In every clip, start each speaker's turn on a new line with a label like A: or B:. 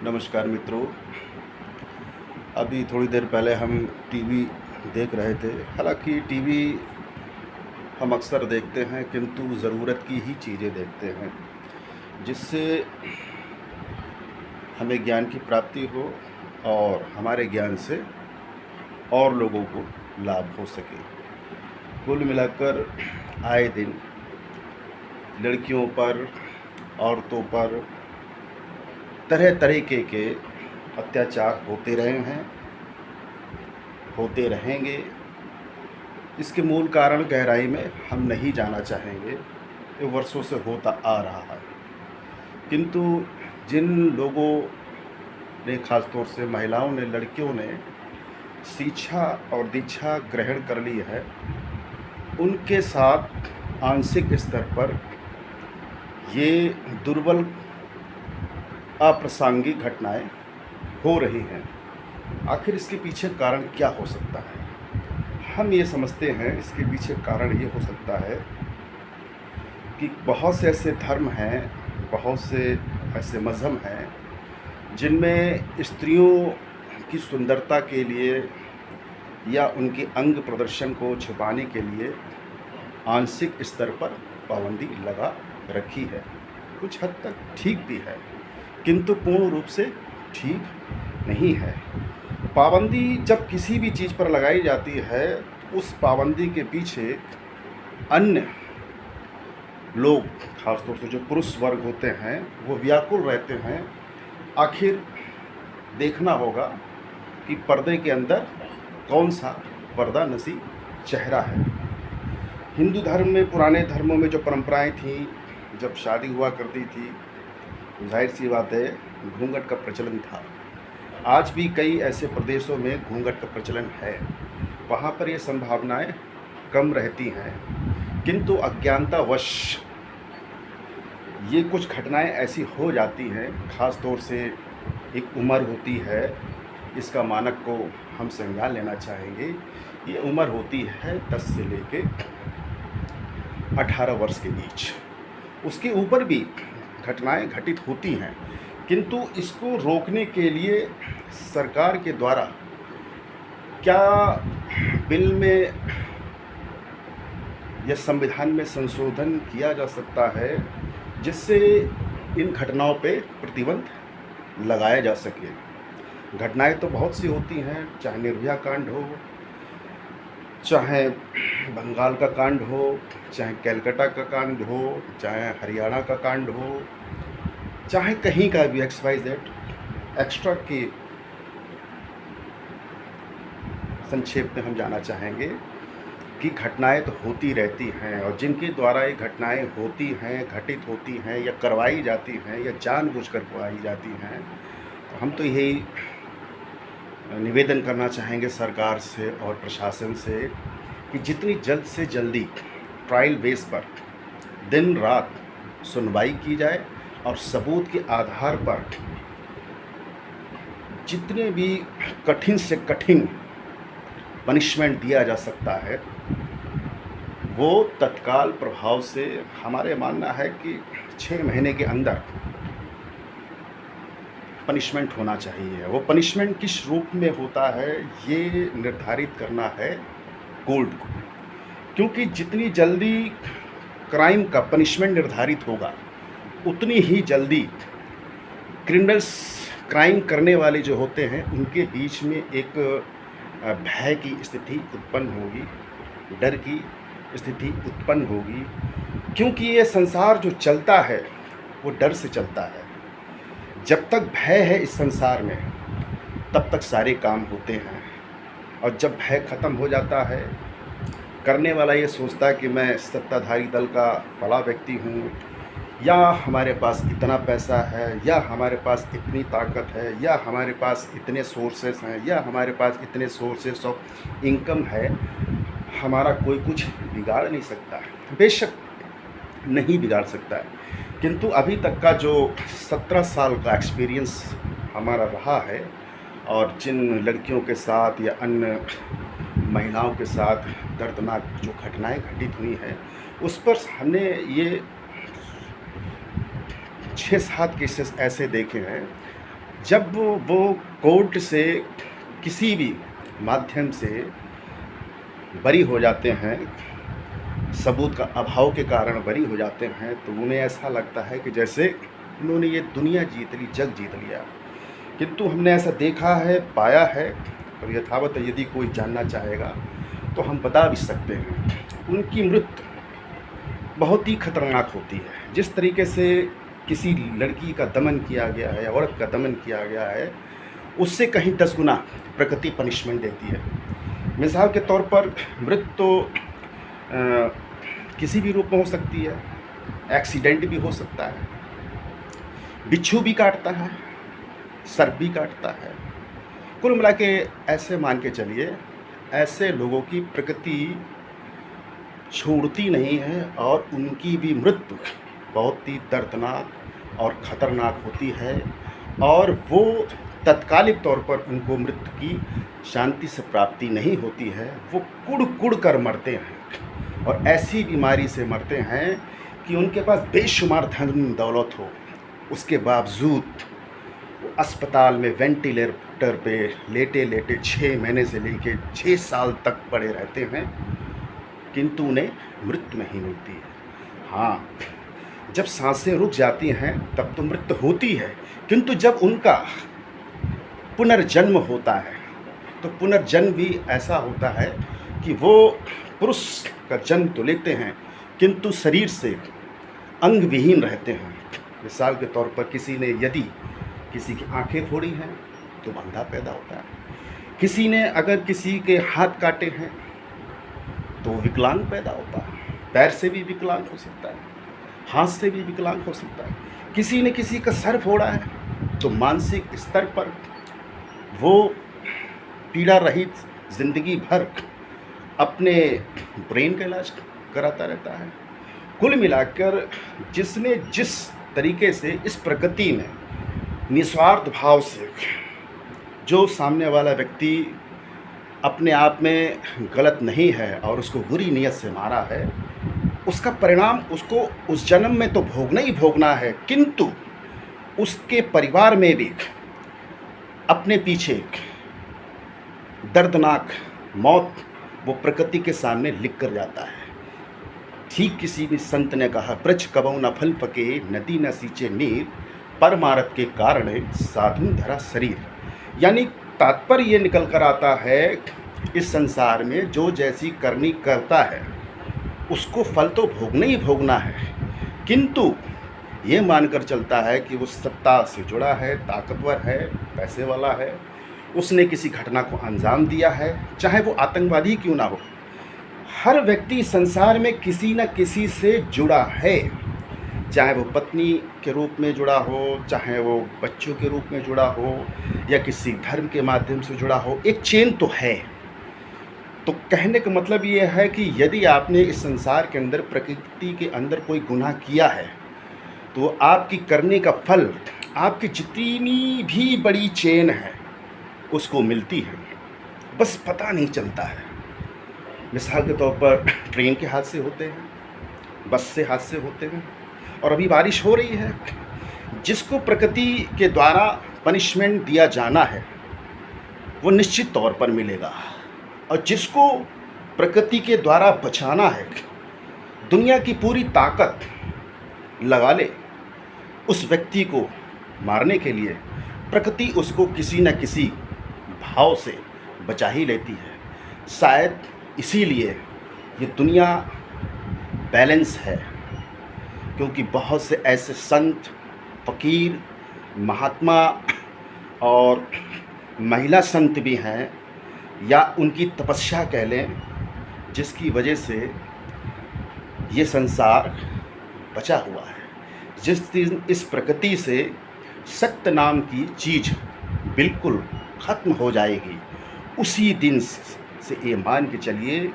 A: नमस्कार मित्रों। अभी थोड़ी देर पहले हम टीवी देख रहे थे। हालांकि टीवी हम अक्सर देखते हैं, किंतु ज़रूरत की ही चीज़ें देखते हैं जिससे हमें ज्ञान की प्राप्ति हो और हमारे ज्ञान से और लोगों को लाभ हो सके। कुल मिलाकर आए दिन लड़कियों पर, औरतों पर तरह तरीके के अत्याचार होते रहे हैं, होते रहेंगे। इसके मूल कारण गहराई में हम नहीं जाना चाहेंगे। ये वर्षों से होता आ रहा है, किंतु जिन लोगों ने, खासतौर से महिलाओं ने, लड़कियों ने शिक्षा और दीक्षा ग्रहण कर ली है, उनके साथ आंशिक स्तर पर ये दुर्बल, अप्रासंगिक घटनाएं हो रही हैं। आखिर इसके पीछे कारण क्या हो सकता है? हम ये समझते हैं इसके पीछे कारण ये हो सकता है कि बहुत से ऐसे धर्म हैं, बहुत से ऐसे मज़हब हैं जिनमें स्त्रियों की सुंदरता के लिए या उनके अंग प्रदर्शन को छुपाने के लिए आंशिक स्तर पर पाबंदी लगा रखी है। कुछ हद तक ठीक भी है, किंतु पूर्ण रूप से ठीक नहीं है। पाबंदी जब किसी भी चीज़ पर लगाई जाती है, उस पाबंदी के पीछे अन्य लोग, खासतौर से जो पुरुष वर्ग होते हैं, वो व्याकुल रहते हैं। आखिर देखना होगा कि पर्दे के अंदर कौन सा पर्दा नसी चेहरा है। हिंदू धर्म में, पुराने धर्मों में जो परंपराएं थीं, जब शादी हुआ करती थी, जाहिर सी बात है घूंघट का प्रचलन था। आज भी कई ऐसे प्रदेशों में घूंघट का प्रचलन है, वहाँ पर ये संभावनाएं कम रहती हैं, किंतु अज्ञानतावश ये कुछ घटनाएं ऐसी हो जाती हैं। ख़ास तौर से एक उम्र होती है, इसका मानक को हम संज्ञान लेना चाहेंगे। ये उम्र होती है 10 से लेके 18 वर्ष के बीच। उसके ऊपर भी घटनाएं घटित होती हैं, किंतु इसको रोकने के लिए सरकार के द्वारा क्या बिल में या संविधान में संशोधन किया जा सकता है जिससे इन घटनाओं पे प्रतिबंध लगाया जा सके। घटनाएं तो बहुत सी होती हैं, चाहे निर्भया कांड हो, चाहे बंगाल का कांड हो, चाहे कैलकाटा का कांड हो, चाहे हरियाणा का कांड हो, चाहे कहीं का भी XYZ। एक्स्ट्रा की संक्षेप में हम जाना चाहेंगे कि घटनाएं तो होती रहती हैं, और जिनके द्वारा ये घटनाएं होती हैं, घटित होती हैं या करवाई जाती हैं या जानबूझकर करवाई जाती हैं, तो हम तो यही निवेदन करना चाहेंगे सरकार से और प्रशासन से कि जितनी जल्द से जल्दी ट्रायल बेस पर दिन रात सुनवाई की जाए और सबूत के आधार पर जितने भी कठिन से कठिन पनिशमेंट दिया जा सकता है, वो तत्काल प्रभाव से, हमारे मानना है कि 6 महीने के अंदर पनिशमेंट होना चाहिए। वो पनिशमेंट किस रूप में होता है, ये निर्धारित करना है कोर्ट को, क्योंकि जितनी जल्दी क्राइम का पनिशमेंट निर्धारित होगा, उतनी ही जल्दी क्रिमिनल्स, क्राइम करने वाले जो होते हैं, उनके बीच में एक भय की स्थिति उत्पन्न होगी, डर की स्थिति उत्पन्न होगी, क्योंकि ये संसार जो चलता है वो डर से चलता है। जब तक भय है इस संसार में, तब तक सारे काम होते हैं, और जब भय ख़त्म हो जाता है, करने वाला ये सोचता है कि मैं सत्ताधारी दल का बड़ा व्यक्ति हूँ, या हमारे पास इतना पैसा है, या हमारे पास इतनी ताकत है, या हमारे पास इतने सोर्सेस हैं, या हमारे पास इतने सोर्सेस ऑफ इनकम है, हमारा कोई कुछ बिगाड़ नहीं सकता है। बेशक नहीं बिगाड़ सकता है, किंतु अभी तक का जो 17 साल का एक्सपीरियंस हमारा रहा है, और जिन लड़कियों के साथ या अन्य महिलाओं के साथ दर्दनाक जो घटनाएं घटित हुई हैं, उस पर हमने ये 6-7 केसेस ऐसे देखे हैं जब वो कोर्ट से किसी भी माध्यम से बरी हो जाते हैं, सबूत का अभाव के कारण बरी हो जाते हैं, तो उन्हें ऐसा लगता है कि जैसे उन्होंने ये दुनिया जीत ली, जग जीत लिया। किंतु हमने ऐसा देखा है, पाया है, और यथावत यदि कोई जानना चाहेगा तो हम बता भी सकते हैं, उनकी मृत्यु बहुत ही खतरनाक होती है। जिस तरीके से किसी लड़की का दमन किया गया है, औरत का दमन किया गया है, उससे कहीं 10 गुना प्रकृति पनिशमेंट देती है। मिसाल के तौर पर मृत्यु तो किसी भी रूप में हो सकती है, एक्सीडेंट भी हो सकता है, बिच्छू भी काटता है, सर्प भी काटता है। कुल मिला के ऐसे मान के चलिए, ऐसे लोगों की प्रकृति छोड़ती नहीं है और उनकी भी मृत्यु बहुत ही दर्दनाक और ख़तरनाक होती है, और वो तत्कालिक तौर पर उनको मृत्यु की शांति से प्राप्ति नहीं होती है। वो कुड़ कुड़ कर मरते हैं और ऐसी बीमारी से मरते हैं कि उनके पास बेशुमार धन दौलत हो, उसके बावजूद वो अस्पताल में वेंटिलेटर पे लेटे लेटे 6 महीने से लेके 6 साल तक पड़े रहते हैं, किंतु उन्हें मृत्यु नहीं मिलती है। हाँ, जब सांसें रुक जाती हैं तब तो मृत्यु होती है, किंतु जब उनका पुनर्जन्म होता है तो पुनर्जन्म भी ऐसा होता है कि वो पुरुष का जन्म तो लेते हैं, किंतु शरीर से अंग विहीन रहते हैं। मिसाल के तौर पर किसी ने यदि किसी की आंखें फोड़ी हैं तो अंधा पैदा होता है, किसी ने अगर किसी के हाथ काटे हैं तो विकलांग पैदा होता है, पैर से भी विकलांग हो सकता है, हाथ से भी विकलांग हो सकता है। किसी ने किसी का सर फोड़ा है तो मानसिक स्तर पर वो पीड़ा रहित ज़िंदगी भर अपने ब्रेन का इलाज कराता रहता है। कुल मिलाकर जिसने जिस तरीके से इस प्रकृति में निस्वार्थ भाव से जो सामने वाला व्यक्ति अपने आप में गलत नहीं है और उसको बुरी नीयत से मारा है, उसका परिणाम उसको उस जन्म में तो भोगना ही भोगना है, किंतु उसके परिवार में भी अपने पीछे दर्दनाक मौत वो प्रकृति के सामने लिख कर जाता है। ठीक किसी भी संत ने कहा, ब्रज कबहु न फल पके, नदी न सींचे नीर, परमारथ के कारण साधु धरा शरीर। यानी तात्पर्य ये निकल कर आता है, इस संसार में जो जैसी करनी करता है उसको फल तो भोगना ही भोगना है, किंतु ये मानकर चलता है कि वो सत्ता से जुड़ा है, ताकतवर है, पैसे वाला है, उसने किसी घटना को अंजाम दिया है, चाहे वो आतंकवादी क्यों ना हो। हर व्यक्ति संसार में किसी न किसी से जुड़ा है, चाहे वो पत्नी के रूप में जुड़ा हो, चाहे वो बच्चों के रूप में जुड़ा हो, या किसी धर्म के माध्यम से जुड़ा हो, एक चेन तो है। तो कहने का मतलब ये है कि यदि आपने इस संसार के अंदर, प्रकृति के अंदर कोई गुनाह किया है, तो आपकी करने का फल आपकी जितनी भी बड़ी चेन है उसको मिलती है, बस पता नहीं चलता है। मिसाल के तौर पर ट्रेन के हादसे होते हैं, बस से हादसे होते हैं, और अभी बारिश हो रही है। जिसको प्रकृति के द्वारा पनिशमेंट दिया जाना है वो निश्चित तौर पर मिलेगा, और जिसको प्रकृति के द्वारा बचाना है, दुनिया की पूरी ताकत लगा ले उस व्यक्ति को मारने के लिए, प्रकृति उसको किसी न किसी भाव से बचा ही लेती है। शायद इसीलिए ये दुनिया बैलेंस है, क्योंकि बहुत से ऐसे संत, फ़कीर, महात्मा और महिला संत भी हैं, या उनकी तपस्या कह लें, जिसकी वजह से ये संसार बचा हुआ है। जिस दिन इस प्रकृति से सत्य नाम की चीज़ बिल्कुल ख़त्म हो जाएगी, उसी दिन से ये मान के चलिए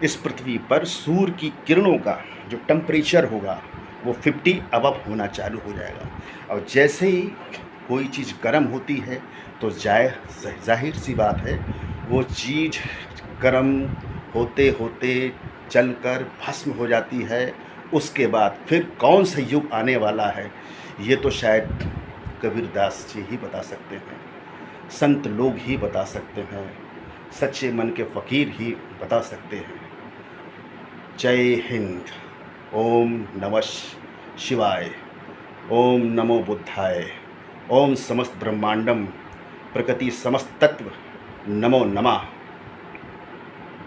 A: इस पृथ्वी पर सूर्य की किरणों का जो टेम्परेचर होगा वो 50 अबव होना चालू हो जाएगा। और जैसे ही कोई चीज़ गर्म होती है तो जाहिर सी बात है वो चीज़ गर्म होते होते जलकर भस्म हो जाती है। उसके बाद फिर कौन सा युग आने वाला है ये तो शायद कबीरदास जी ही बता सकते हैं, संत लोग ही बता सकते हैं, सच्चे मन के फ़कीर ही बता सकते हैं। जय हिंद। ओम नमः शिवाय। ओम नमो बुद्धाय। ओम समस्त ब्रह्मांडम प्रकृति समस्त तत्व नमो नमः।